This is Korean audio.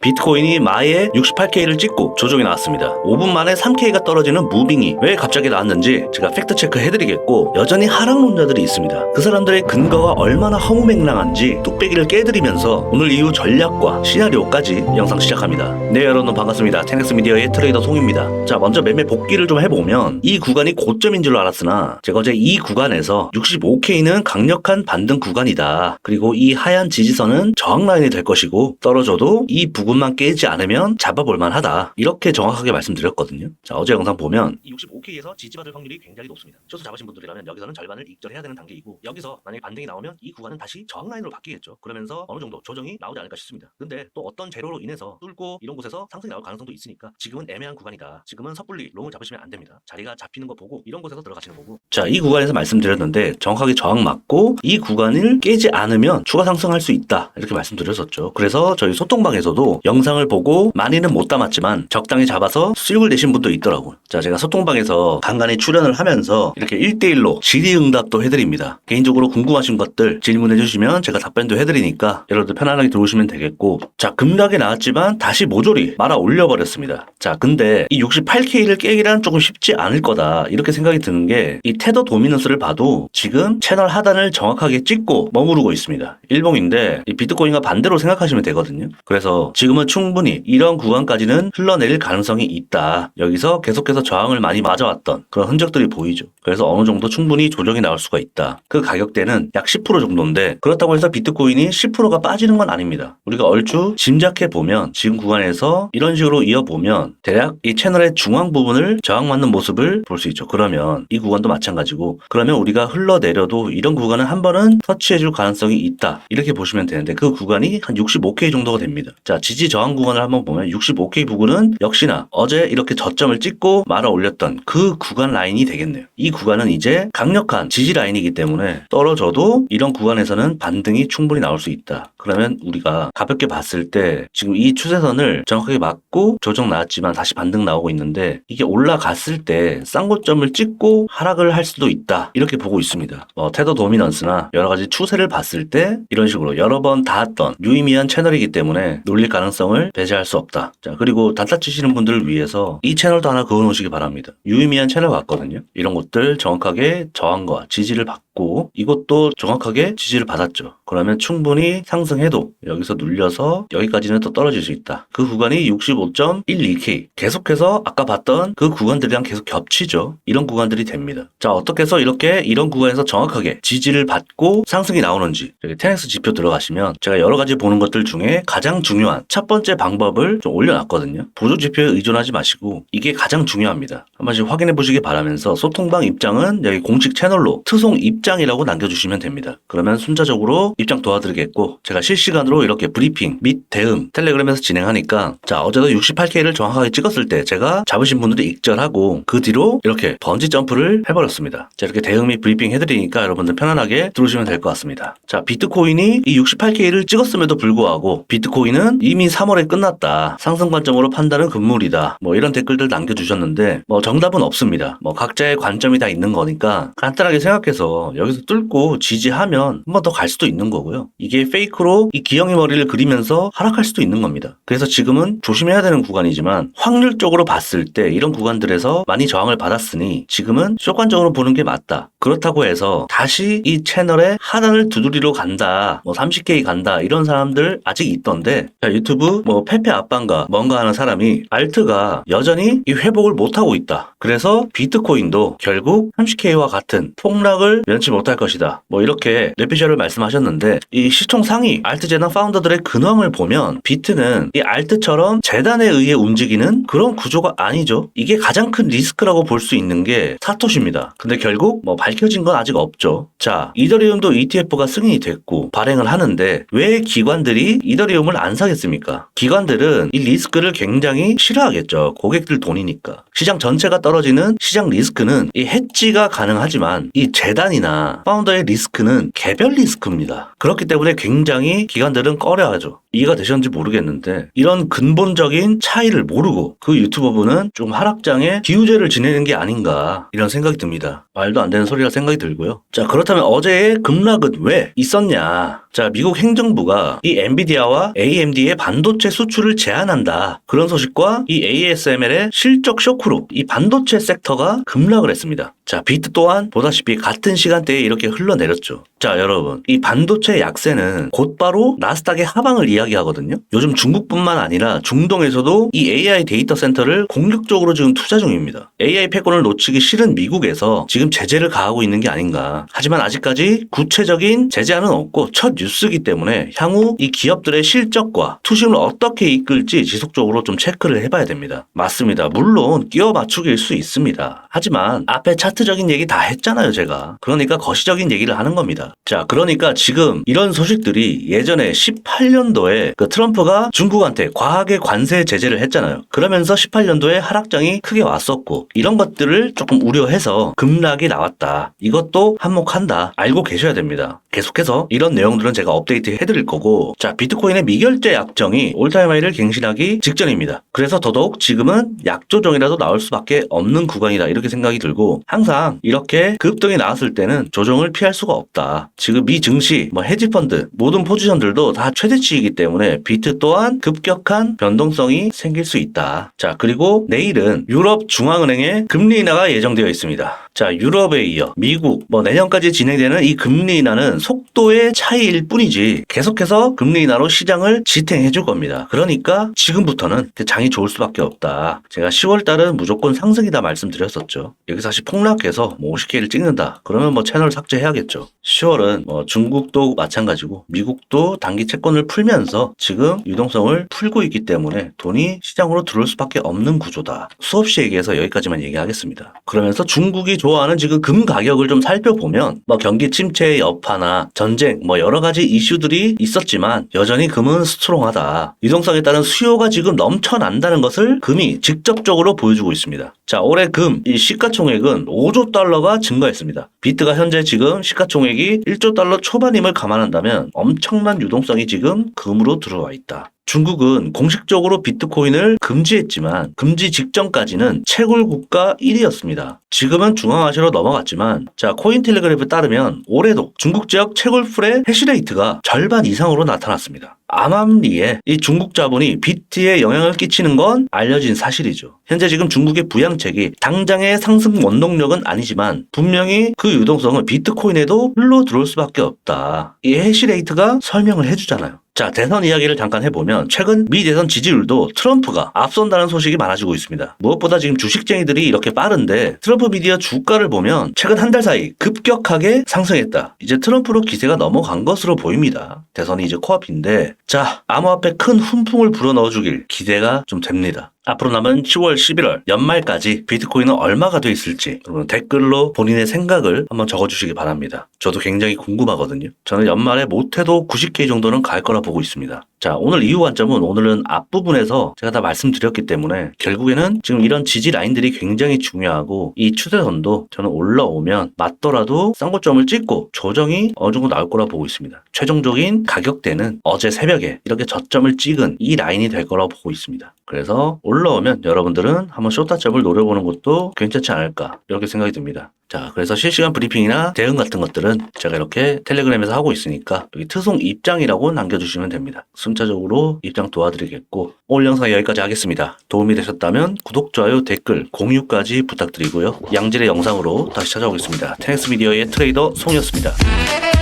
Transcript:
비트코인이 마에 68K를 찍고 조정이 나왔습니다. 5분 만에 3K가 떨어지는 무빙이 왜 갑자기 나왔는지 제가 팩트 체크 해드리겠고, 여전히 하락론자들이 있습니다. 그 사람들의 근거가 얼마나 허무맹랑한지 뚝배기를 깨드리면서 오늘 이후 전략과 시나리오까지 영상 시작합니다. 네, 여러분 반갑습니다. 테넥스 미디어의 트레이더 송입니다. 자, 먼저 매매 복귀를 좀 해보면 이 구간이 고점인 줄 알았으나 제가 어제 이 구간에서 65K는 강력한 반등 구간이다. 그리고 이 하얀 지지선은 저항 라인이 될 것이고, 떨어져도 이 부분만 깨지 않으면 잡아볼만 하다. 이렇게 정확하게 말씀드렸거든요. 자, 어제 영상 보면 이 65K에서 지지받을 확률이 굉장히 높습니다. 쇼트 잡으신 분들이라면 여기서는 절반을 익절해야 되는 단계이고, 여기서 만약에 반등이 나오면 이 구간은 다시 저항 라인으로 바뀌겠죠. 그러면서 어느 정도 조정이 나오지 않을까 싶습니다. 근데 또 어떤 재료로 인해서 뚫고 이런 곳에서 상승이 나올 가능성도 있으니까 지금은 애매한 구간이다. 지금은 섣불리 롱을 잡으시면 안 됩니다. 자리가 잡히는 거 보고 이런 곳에서 들어가시는 거고. 자, 이 구간에서 말씀드렸는데 정확하게 저항 맞고 이 구간을 깨지 않으면 추가 상승할 수 있다. 이렇게 말씀드렸었죠. 그래서 저희 소통방에서도 영상을 보고 많이는 못 담았지만 적당히 잡아서 수익을 내신 분도 있더라고요. 자, 제가 소통방에서 간간히 출연을 하면서 이렇게 1대1로 질의응답도 해드립니다. 개인적으로 궁금하신 것들 질문해 주시면 제가 답변도 해드리니까 여러분들 편안하게 들어오시면 되겠고, 자, 급락이 나왔지만 다시 모조리 말아 올려버렸습니다. 자, 근데 이 68K를 깨기란 조금 쉽지 않을 거다. 이렇게 생각이 드는 게, 이 테더 도미넌스를 봐도 지금 채널 하단을 정확하게 찍고 머무르고 있습니다. 일봉인데 이 비트코인과 반대로 생각하시면 되거든요. 그래서 지금은 충분히 이런 구간까지는 흘러내릴 가능성이 있다. 여기서 계속해서 저항을 많이 맞아왔던 그런 흔적들이 보이죠. 그래서 어느 정도 충분히 조정이 나올 수가 있다. 그 가격대는 약 10% 정도인데, 그렇다고 해서 비트코인이 10%가 빠지는 건 아닙니다. 우리가 얼추 짐작해 보면 지금 구간에서 이런 식으로 이어보면 대략 이 채널의 중앙 부분을 저항받는 모습을 볼 수 있죠. 그러면 이 구간도 마찬가지고, 그러면 우리가 흘러내려도 이런 구간은 한 번은 터치해줄 가능성이 있다. 이렇게 보시면 되는데 그 구간이 한 65K 정도가 됩니다. 자, 지지 저항 구간을 한번 보면 65K 부근은 역시나 어제 이렇게 저점을 찍고 말아 올렸던 그 구간 라인이 되겠네요. 이 구간은 이제 강력한 지지 라인이기 때문에 떨어져도 이런 구간에서는 반등이 충분히 나올 수 있다. 그러면 우리가 가볍게 봤을 때 지금 이 추세선을 정확하게 맞고 조정 나왔지만 다시 반등 나오고 있는데, 이게 올라갔을 때 쌍고점을 찍고 하락을 할 수도 있다. 이렇게 보고 있습니다. 테더 도미넌스나 여러 가지 추세를 봤을 때 이런 식으로 여러 번 닿았던 유의미한 채널이기 때문에 놀릴 가능성을 배제할 수 없다. 자, 그리고 단타 치시는 분들을 위해서 이 채널도 하나 그어 놓으시기 바랍니다. 유의미한 채널 같거든요. 이런 것들 정확하게 저항과 지지를 받고, 이것도 정확하게 지지를 받았죠. 그러면 충분히 상승해도 여기서 눌려서 여기까지는 더 떨어질 수 있다. 그 구간이 65.12K, 계속해서 아까 봤던 그 구간들이랑 계속 겹치죠. 이런 구간들이 됩니다. 자, 어떻게 해서 이렇게 이런 구간에서 정확하게 지지를 받고 상승이 나오는지, 여기 테넥스 지표 들어가시면 제가 여러 가지 보는 것들 중에 가장 중요한 첫 번째 방법을 좀 올려놨거든요. 보조 지표에 의존하지 마시고 이게 가장 중요합니다. 한 번씩 확인해 보시기 바라면서, 소통방 입장은 여기 공식 채널로 트송 입장이라고 남겨주시면 됩니다. 그러면 순차적으로 입장 도와드리겠고, 제가 실시간으로 이렇게 브리핑 및 대응 텔레그램에서 진행하니까, 자, 어제도 68K를 정확하게 찍었을 때 제가 잡으신 분들이 익절하고 그 뒤로 이렇게 번지 점프를 해버렸습니다. 자, 이렇게 대응 및 브리핑 해드리니까 여러분들 편안하게 들어오시면 될 것 같습니다. 자, 비트코인이 이 68K를 찍었음에도 불구하고 비트코인은 이미 3월에 끝났다. 상승 관점으로 판단은 금물이다. 이런 댓글들 남겨주셨는데 정답은 없습니다. 각자의 관점이 다 있는 거니까 간단하게 생각해서 여기서 뚫고 지지하면 한 번 더 갈 수도 있는 거고요. 이게 페이크로 이 기영이 머리를 그리면서 하락할 수도 있는 겁니다. 그래서 지금은 조심해야 되는 구간이지만, 확률적으로 봤을 때 이런 구간들에서 많이 저항을 받았으니 지금은 쇼관적으로 보는 게 맞다. 그렇다고 해서 다시 이 채널의 하단을 두드리러 간다, 30K 간다, 이런 사람들 아직 있던데, 자, 유튜브 페페 아빠인가 뭔가 하는 사람이 알트가 여전히 이 회복을 못하고 있다. 그래서 비트코인도 결국 30K와 같은 폭락을 면치 못할 것이다. 이렇게 뇌피셜을 말씀하셨는데, 이 시총 상위 알트 재단 파운더들의 근황을 보면 비트는 이 알트처럼 재단에 의해 움직이는 그런 구조가 아니죠. 이게 가장 큰 리스크라고 볼 수 있는 게 사토시입니다. 근데 결국 밝혀진 건 아직 없죠. 자, 이더리움도 ETF가 승인이 됐고 발행을 하는데 왜 기관들이 이더리움을 안 사겠습니까? 기관들은 이 리스크를 굉장히 싫어하겠죠. 고객들 돈이니까. 시장 전체가 떨어지는 시장 리스크는 이 해지가 가능하지만 이 재단이나 파운더의 리스크는 개별 리스크입니다. 그렇기 때문에 굉장히 기관들은 꺼려하죠. 이해가 되셨는지 모르겠는데 이런 근본적인 차이를 모르고 그 유튜버분은 좀 하락장에 기우제를 지내는 게 아닌가 이런 생각이 듭니다. 말도 안 되는 소리라 생각이 들고요. 자, 그렇다면 어제의 급락은 왜 있었냐? 자, 미국 행정부가 이 엔비디아와 AMD의 반도체 수출을 제한한다. 그런 소식과 이 ASML의 실적 쇼크로 이 반도체 섹터가 급락을 했습니다. 자, 비트 또한 보다시피 같은 시간대에 이렇게 흘러내렸죠. 자, 여러분, 이 반도체 약세는 곧바로 나스닥의 하방을 이야기하거든요. 요즘 중국뿐만 아니라 중동에서도 이 AI 데이터 센터를 공격적으로 지금 투자 중입니다. AI 패권을 놓치기 싫은 미국에서 지금 제재를 가하고 있는 게 아닌가. 하지만 아직까지 구체적인 제재안은 없고 첫 뉴스이기 때문에 향후 이 기업들의 실적과 투심을 어떻게 이끌지 지속적으로 좀 체크를 해봐야 됩니다. 맞습니다. 물론 끼워 맞추기일 수 있습니다. 하지만 앞에 차트적인 얘기 다 했잖아요, 제가. 그러니까 거시적인 얘기를 하는 겁니다. 자, 그러니까 지금 이런 소식들이 예전에 18년도에 그 트럼프가 중국한테 과하게 관세 제재를 했잖아요. 그러면서 18년도에 하락장이 크게 왔었고 이런 것들을 조금 우려해서 급락이 나왔다. 이것도 한몫한다. 알고 계셔야 됩니다. 계속해서 이런 내용들은 제가 업데이트 해드릴 거고, 자, 비트코인의 미결제 약정이 올타임 하이를 갱신하기 직전입니다. 그래서 더더욱 지금은 약조정이라도 나올 수밖에 없는 구간이다 이렇게 생각이 들고, 항상 이렇게 급등이 나왔을 때는 조정을 피할 수가 없다. 지금 미 증시, 헤지펀드 모든 포지션들도 다 최대치이기 때문에 비트 또한 급격한 변동성이 생길 수 있다. 자, 그리고 내일은 유럽 중앙은행의 금리 인하가 예정되어 있습니다. 자, 유럽에 이어 미국, 내년까지 진행되는 이 금리 인하는 속도의 차이일 뿐이지 계속해서 금리 인하로 시장을 지탱해 줄 겁니다. 그러니까 지금부터는 장이 좋을 수밖에 없다. 제가 10월 달은 무조건 상승이다 말씀드렸었죠. 여기서 다시 폭락해서 50K를 찍는다. 그러면 채널 삭제해야겠죠. 10월은 중국도 마찬가지고 미국도 단기 채권을 풀면서 지금 유동성을 풀고 있기 때문에 돈이 시장으로 들어올 수밖에 없는 구조다. 수없이 얘기해서 여기까지만 얘기하겠습니다. 그러면서 중국이 좋아하는 지금 금 가격을 좀 살펴보면 경기 침체의 여파나 전쟁 여러 가지 이슈들이 있었지만 여전히 금은 스트롱하다. 유동성에 따른 수요가 지금 넘쳐난다는 것을 금이 직접적으로 보여주고 있습니다. 자, 올해 금 이 시가총액은 5조 달러가 증가했습니다. 비트가 현재 지금 시가총액이 1조 달러 초반임을 감안한다면 엄청난 유동성이 지금 금으로 들어와 있다. 중국은 공식적으로 비트코인을 금지했지만 금지 직전까지는 채굴 국가 1위였습니다. 지금은 중앙아시아로 넘어갔지만, 자, 코인텔레그래프에 따르면 올해도 중국 지역 채굴풀의 해시레이트가 절반 이상으로 나타났습니다. 암암리에 이 중국 자본이 비트에 영향을 끼치는 건 알려진 사실이죠. 현재 지금 중국의 부양책이 당장의 상승 원동력은 아니지만 분명히 그 유동성은 비트코인에도 흘러 들어올 수밖에 없다. 이 해시레이트가 설명을 해주잖아요. 자, 대선 이야기를 잠깐 해보면 최근 미 대선 지지율도 트럼프가 앞선다는 소식이 많아지고 있습니다. 무엇보다 지금 주식쟁이들이 이렇게 빠른데 트럼프 미디어 주가를 보면 최근 한 달 사이 급격하게 상승했다. 이제 트럼프로 기세가 넘어간 것으로 보입니다. 대선이 이제 코앞인데, 자, 암호화폐 큰 훈풍을 불어넣어주길 기대가 좀 됩니다. 앞으로 남은 10월, 11월 연말까지 비트코인은 얼마가 돼 있을지 여러분 댓글로 본인의 생각을 한번 적어주시기 바랍니다. 저도 굉장히 궁금하거든요. 저는 연말에 못해도 90K 정도는 갈 거라 보고 있습니다. 자, 오늘 이후 관점은 오늘은 앞부분에서 제가 다 말씀드렸기 때문에 결국에는 지금 이런 지지 라인들이 굉장히 중요하고 이 추세선도 저는 올라오면 맞더라도 쌍고점을 찍고 조정이 어느 정도 나올 거라 보고 있습니다. 최종적인 가격대는 어제 새벽에 이렇게 저점을 찍은 이 라인이 될 거라고 보고 있습니다. 그래서 올라오면 여러분들은 한번 쇼타점을 노려보는 것도 괜찮지 않을까 이렇게 생각이 듭니다. 자, 그래서 실시간 브리핑이나 대응 같은 것들은 제가 이렇게 텔레그램에서 하고 있으니까 여기 트송 입장이라고 남겨주시면 됩니다. 순차적으로 입장 도와드리겠고, 오늘 영상 여기까지 하겠습니다. 도움이 되셨다면 구독, 좋아요, 댓글, 공유까지 부탁드리고요. 양질의 영상으로 다시 찾아오겠습니다. 테넥스 미디어의 트레이더 송이었습니다.